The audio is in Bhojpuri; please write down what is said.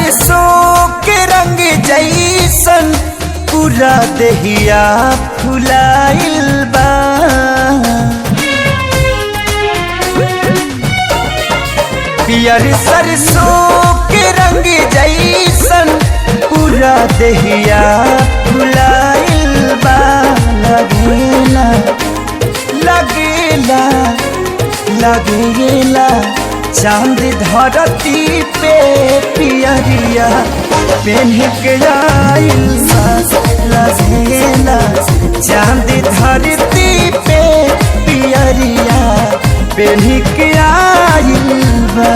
सरसों के रंग जैसन पूरा देहिया फुलाइल बा। पियर सरसों के रंग जैसन पूरा देहिया फुलाइल बा। लगेला लगेला लगेला चांद धरती पे पियरिया पेन के आइल लगेला चांद धरती पे पियरिया पेन के आइल बा।